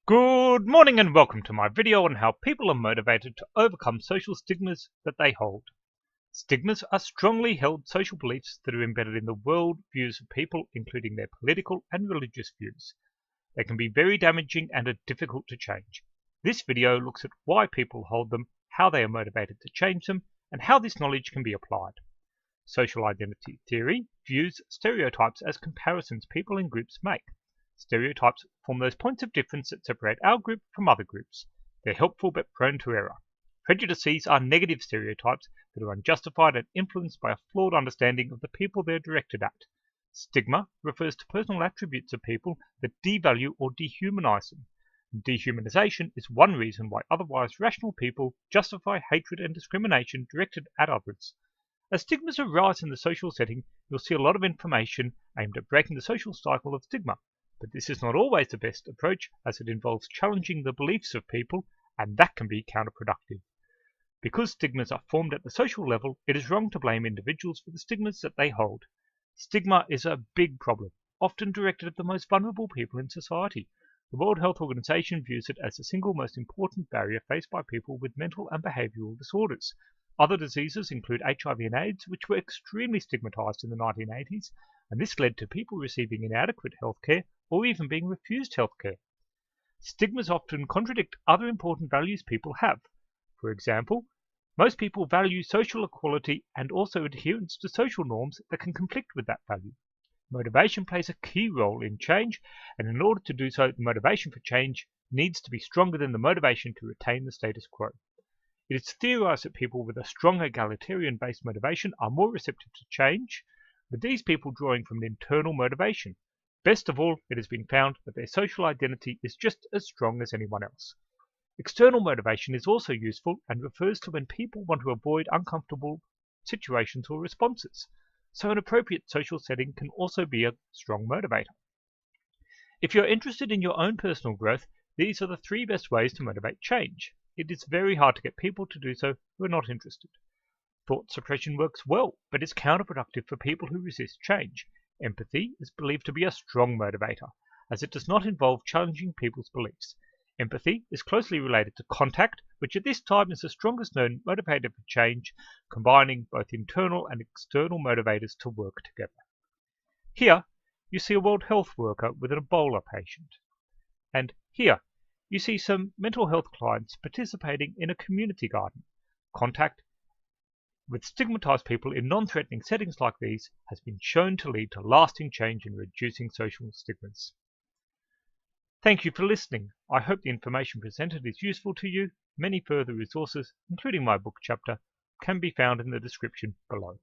Good morning and welcome to my video on how people are motivated to overcome social stigmas that they hold. Stigmas are strongly held social beliefs that are embedded in the world views of people, including their political and religious views. They can be very damaging and are difficult to change. This video looks at why people hold them, how they are motivated to change them, and how this knowledge can be applied. Social identity theory views stereotypes as comparisons people in groups make. Stereotypes form those points of difference that separate our group from other groups. They're helpful but prone to error. Prejudices are negative stereotypes that are unjustified and influenced by a flawed understanding of the people they're directed at. Stigma refers to personal attributes of people that devalue or dehumanize them. Dehumanization is one reason why otherwise rational people justify hatred and discrimination directed at others. As stigmas arise in the social setting, you'll see a lot of information aimed at breaking the social cycle of stigma. But this is not always the best approach, as it involves challenging the beliefs of people, and that can be counterproductive. Because stigmas are formed at the social level, it is wrong to blame individuals for the stigmas that they hold. Stigma is a big problem, often directed at the most vulnerable people in society. The World Health Organization views it as the single most important barrier faced by people with mental and behavioural disorders. Other diseases include HIV and AIDS, which were extremely stigmatized in the 1980s, and this led to people receiving inadequate health care or even being refused health care. Stigmas often contradict other important values people have. For example, most people value social equality and also adherence to social norms that can conflict with that value. Motivation plays a key role in change, and in order to do so, the motivation for change needs to be stronger than the motivation to retain the status quo. It is theorized that people with a strong egalitarian-based motivation are more receptive to change, with these people drawing from an internal motivation. Best of all, it has been found that their social identity is just as strong as anyone else. External motivation is also useful and refers to when people want to avoid uncomfortable situations or responses. So an appropriate social setting can also be a strong motivator. If you're interested in your own personal growth, these are the 3 best ways to motivate change. It is very hard to get people to do so who are not interested. Thought suppression works well, but is counterproductive for people who resist change. Empathy is believed to be a strong motivator, as it does not involve challenging people's beliefs. Empathy is closely related to contact, which at this time is the strongest known motivator for change, combining both internal and external motivators to work together. Here, you see a World Health worker with an Ebola patient. And here, you see some mental health clients participating in a community garden. Contact with stigmatized people in non-threatening settings like these has been shown to lead to lasting change in reducing social stigmas. Thank you for listening. I hope the information presented is useful to you. Many further resources, including my book chapter, can be found in the description below.